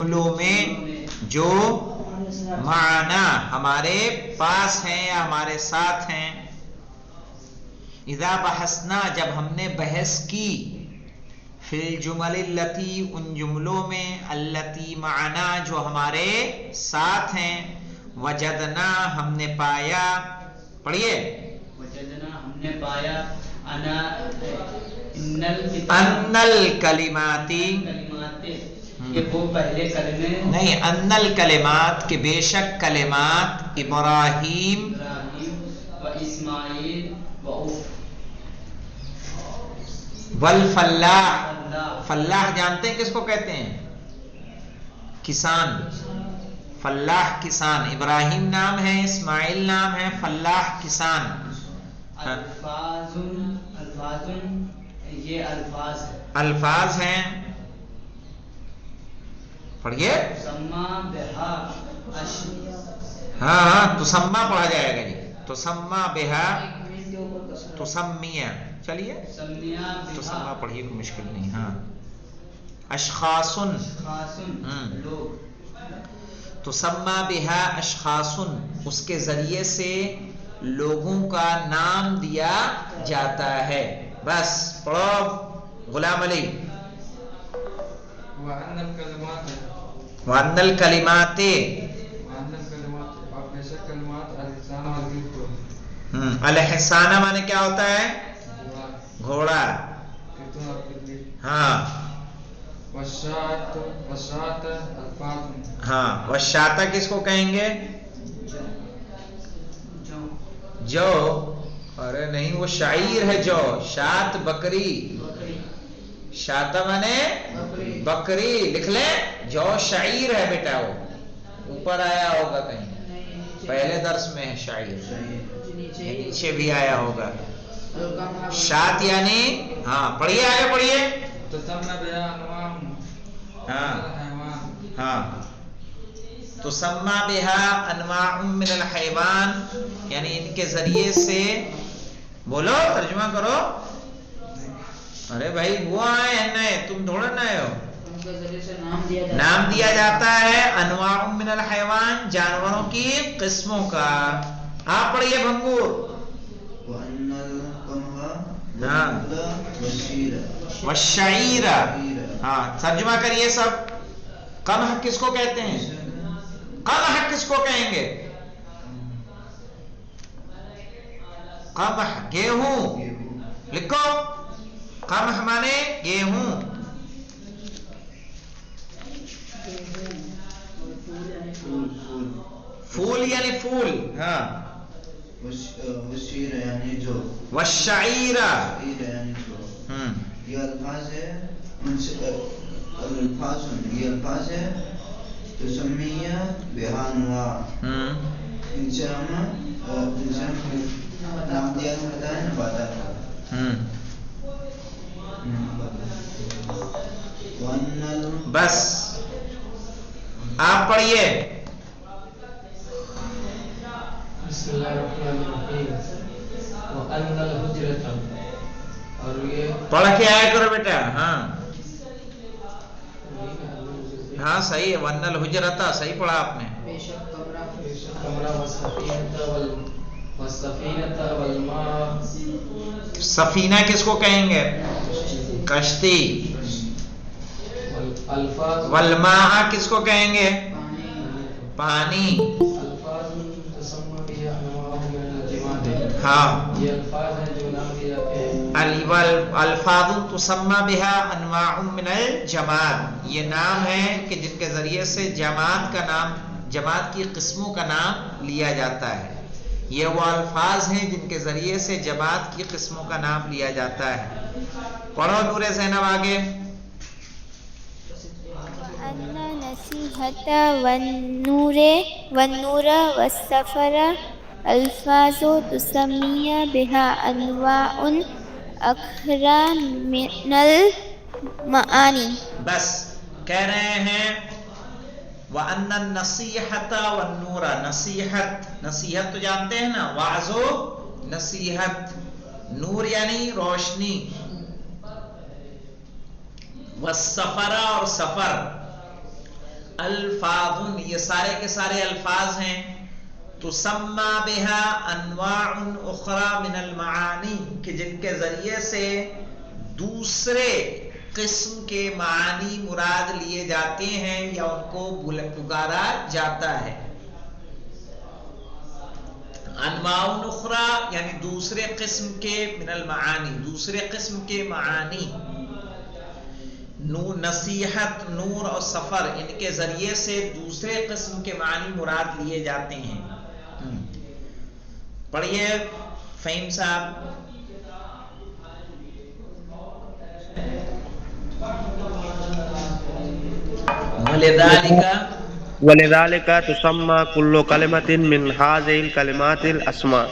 جملوں میں جو معنی ہمارے پاس ہیں یا ہمارے ساتھ ہیں. اذا بحثنا جب ہم نے بحث کی فی الجمل التی ان جملوں میں التی معنا جو ہمارے ساتھ ہیں وجدنا ہم نے پایا. پڑھیے وجدنا ہم نے پایا ان الکلماتی کہ وہ پہلے کلمے نہیں ان الکلمات کہ بے شک کلمات ابراہیم و اسماعیل والفلاح. فلاح جانتے ہیں کس کو کہتے ہیں؟ کسان. فلاح کسان. ابراہیم نام ہے، اسماعیل نام ہے، فلاح کسان. الفاظ یہ الفاظ ہے، الفاظ ہیں. پڑھیے سما بہا ہاں تسمہ پڑھا جائے گا جی. تسمہ بہا تسمیہ. چلیے تسمہ پڑھیے کوئی مشکل نہیں. ہاں اشخاصن لوگ تسمہ بہا اشخاصن اس کے ذریعے سے لوگوں کا نام دیا جاتا ہے. بس پڑھو غلام علی. وَأَنَّ الْكَلِمَاتِ الحسانہ مانے کیا ہوتا ہے؟ گھوڑا. ہاں ہاں وشاتہ کس کو کہیں گے؟ جو ارے نہیں وہ شعیر ہے. جو شات بکری. شاتہ مانے بکری. لکھ لیں جو شعیر ہے بیٹا. وہ اوپر آیا ہوگا کہیں پہلے درس میں ہے شعیر. نیچے بھی آیا ہوگا. شات یعنی ہاں پڑھیے آگے پڑھیے. ہاں تسمى بها انواع من الحيوان یعنی ان کے ذریعے سے بولو ترجمہ کرو. ارے بھائی وہ آئے ہیں نئے تم تھوڑا نئے ہو. نام دیا جاتا ہے انواع من الحیوان جانوروں کی قسموں کا. آپ پڑھیے بھنگور. والشعیر. ہاں ترجمہ کریے سب. قمح کس کو کہتے ہیں؟ قمح کس کو کہیں گے؟ قمح گیہوں. لکھو قمح مانے گیہوں. پھول یعنی پھول. ہاں والشعیر یعنی جو. والشعیر یعنی جو. یہ الفاظ ہے یہ الفاظ ہے تسمیہ بہا انواع. ان سے ہم نام دیا جاتا ہے نا بادہ. بس آپ پڑھیے. بسم اللہ الرحمن الرحیم. وَأَنَّ الْحُجْرَةَ اور یہ پڑھ کے آیا کرو بیٹا. ہاں صحیح ہے. وَأَنَّ الْحُجْرَةَ صحیح پڑھا آپ نے. کمرہ والسفینۃ والماء. سفینہ کس کو کہیں گے؟ کشتی. والماء کس کو کہیں گے؟ پانی. ہاں یہ الفاظ ہیں جو نام دیے جاتے ہیں. الفاظ تسمى بها انواع من الجماد. یہ نام ہے کہ جن کے ذریعے سے جماد کا نام جماد کی قسموں کا نام لیا جاتا ہے. یہ وہ الفاظ ہیں جن کے ذریعے سے جماد کی قسموں کا نام لیا جاتا ہے. پڑھو نور زینب آگے. أن نصيحة والنور والسفر ألفاظ تسمي بها أنواع أخرى من المعاني. بس کہہ رہے ہیں وَأَنَّ النَّصِيحَةَ وَالنُّورَ. نصیحت تو جانتے ہیں نا وعظ و نصیحت. نور یعنی روشنی. والسفر اور سفر الفاظ یہ سارے کے سارے الفاظ ہیں. تسمى بها انواع اخرى من المعانی کہ جن کے ذریعے سے دوسرے قسم کے معانی مراد لیے جاتے ہیں یا ان کو پکارا جاتا ہے. انواع اخرى یعنی دوسرے قسم کے من المعانی دوسرے قسم کے معانی. نصیحت، نور اور سفر ان کے ذریعے سے دوسرے قسم کے معنی مراد لیے جاتے ہیں. پڑھیے فہیم صاحب. ولذلك تسمى كل كلمة من هذه الكلمات الأسماء.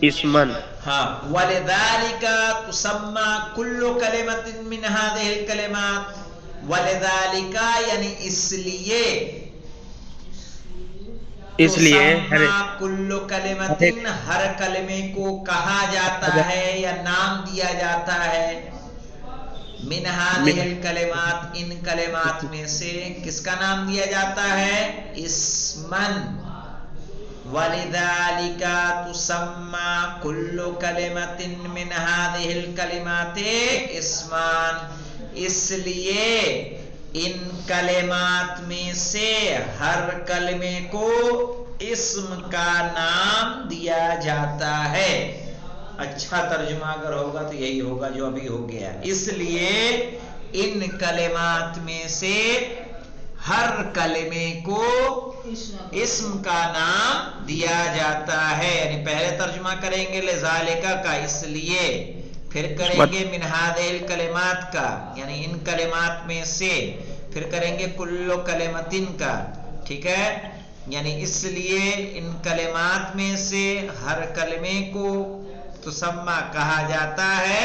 اسما ہاں. ولذلك تسمى كل كلمة من هذه الكلمات. ولذلك یعنی اس لیے کل کلمۃ ہر کلمے کو کہا جاتا ہے یا نام دیا جاتا ہے. من هذه الکلمات ان کلمات میں سے کس کا نام دیا جاتا ہے؟ اسمن. ولذلك تسمى كل كلمة من هذه الكلمات اسمان. اس لیے ان کلمات میں سے ہر کلمے کو اسم کا نام دیا جاتا ہے. اچھا ترجمہ اگر ہوگا تو یہی ہوگا جو ابھی ہو گیا. اس لیے ان کلمات میں سے ہر کلمے کو اسم کا نام دیا جاتا ہے. یعنی پہلے ترجمہ کریں گے لذالک کا اس لیے، پھر کریں گے من هذه الکلمات کا یعنی ان کلمات میں سے، پھر کریں گے کل کلمتن کا. ٹھیک ہے، یعنی اس لیے ان کلمات میں سے ہر کلمے کو تسمہ کہا جاتا ہے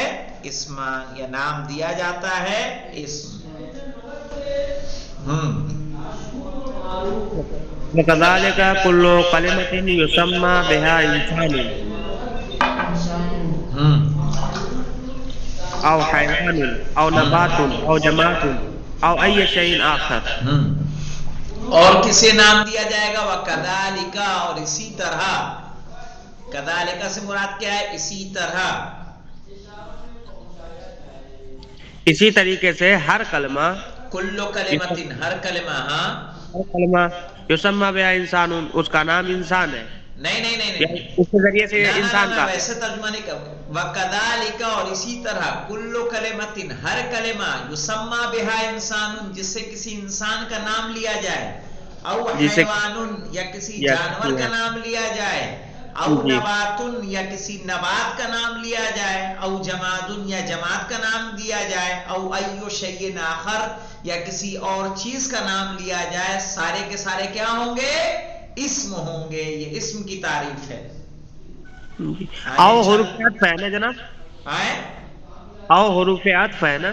اسمان یا نام دیا جاتا ہے اسم. وكذلك كل كلمة يسمى بها إنسان أو حيوان أو نبات أو جماد أو أي شيء آخر. اور کسے نام دیا جائے گا؟ وَكَذَلِكَ اور اسی طرح. کذالک سے مراد کیا ہے؟ اسی طرح. اسی طریقے سے ہر کلمہ کل کلمتن ہر کلمہ. ہاں ہر کلمہ یسمى بها انسان اس کا نام انسان ہے. نہیں اس کے ذریعے سے انسان کا ویسے ترجمہ نہیں کروں. وَكَذَلِكَ اور اسی طرح کل کلمتن ہر کلمہ یسمى بها انسان جس سے کسی انسان کا نام لیا جائے، او حیوان یا کسی جانور کا نام لیا جائے، او نباتن یا کسی نبات کا نام لیا جائے، او جمادن یا جماد کا نام دیا جائے، او ایو شیء آخر یا کسی اور چیز کا نام لیا جائے. سارے کے سارے کیا ہوں گے؟ اسم ہوں گے. یہ اسم کی تعریف ہے. او حروف عطف ہے نا جناب؟ او حروف عطف ہے نا؟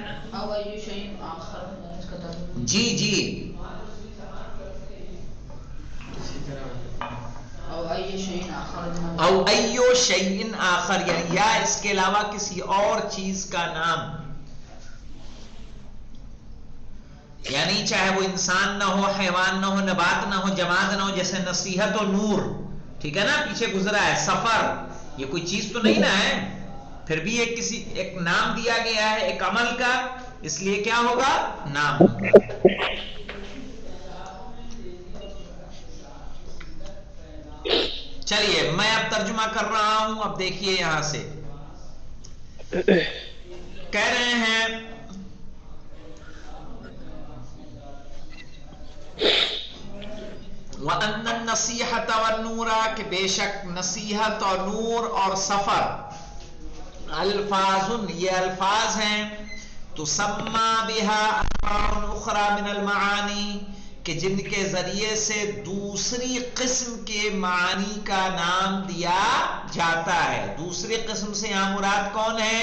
جی جی. او ایو شیء آخر یعنی یا اس کے علاوہ کسی اور چیز کا نام، یعنی چاہے وہ انسان نہ ہو، حیوان نہ ہو، نبات نہ ہو، جماد نہ ہو. جیسے نصیحت و نور، ٹھیک ہے نا، پیچھے گزرا ہے. سفر یہ کوئی چیز تو نہیں نا ہے، پھر بھی ایک نام دیا گیا ہے ایک عمل کا، اس لیے کیا ہوگا؟ نام ہوگا. چلیے میں اب ترجمہ کر رہا ہوں. اب دیکھیے یہاں سے کہہ رہے ہیں وَأَنَّ النَّصِيحَةَ وَالنُّورَ کہ بے شک نصیحت اور نور اور سفر الفاظ یہ الفاظ ہیں تسمى بها انواع اخرى من المعانی کہ جن کے ذریعے سے دوسری قسم کے معانی کا نام دیا جاتا ہے. دوسری قسم سے یہاں مراد کون ہے؟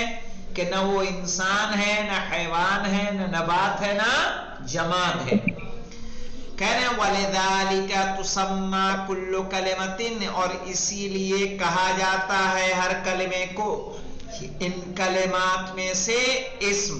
کہ نہ وہ انسان ہے، نہ حیوان ہے، نہ نبات ہے، نہ جماد ہے. کہہ رہے ہیں وَلِذَلِكَ تُسَمَّى كُلُّ كَلِمَةٍ اور اسی لیے کہا جاتا ہے ہر کلمے کو ان کلمات میں سے اسم.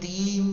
3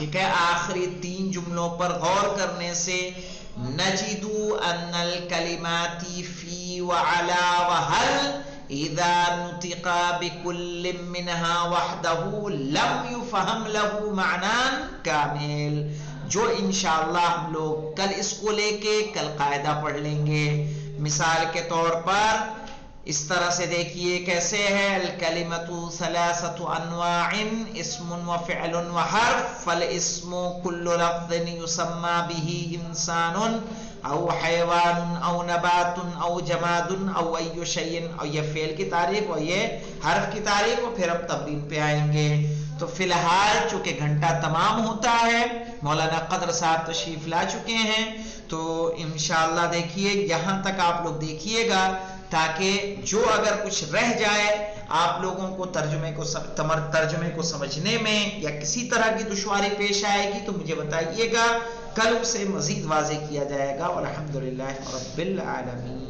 ٹھیک ہے، آخری 3 جملوں پر غور کرنے سے نجدو ان الکلماتی فی وعلا وحل اذا نطقا بکل منها وحدہ لم یفہم له معنان کامل، جو انشاءاللہ ہم لوگ کل اس کو لے کے کل قاعدہ پڑھ لیں گے۔ مثال کے طور پر اس طرح سے دیکھیے کیسے ہے، الکلمۃ ثلاثۃ انواع اسم و فعل و حرف، فالاسم کل لفظ یسمى به انسان او حیوان او نبات او جماد او ای شیء، اور یہ فعل کی تعریف اور یہ حرف کی تعریف، اور پھر اب تمرین پہ آئیں گے۔ تو فی الحال چونکہ گھنٹہ تمام ہوتا ہے، مولانا قدر صاحب تشریف لا چکے ہیں، تو انشاءاللہ دیکھیے یہاں تک آپ لوگ دیکھیے گا، تاکہ جو اگر کچھ رہ جائے آپ لوگوں کو ترجمے کو سمجھنے میں یا کسی طرح کی دشواری پیش آئے گی تو مجھے بتائیے گا، کل اسے مزید واضح کیا جائے گا۔ والحمدللہ رب العالمین۔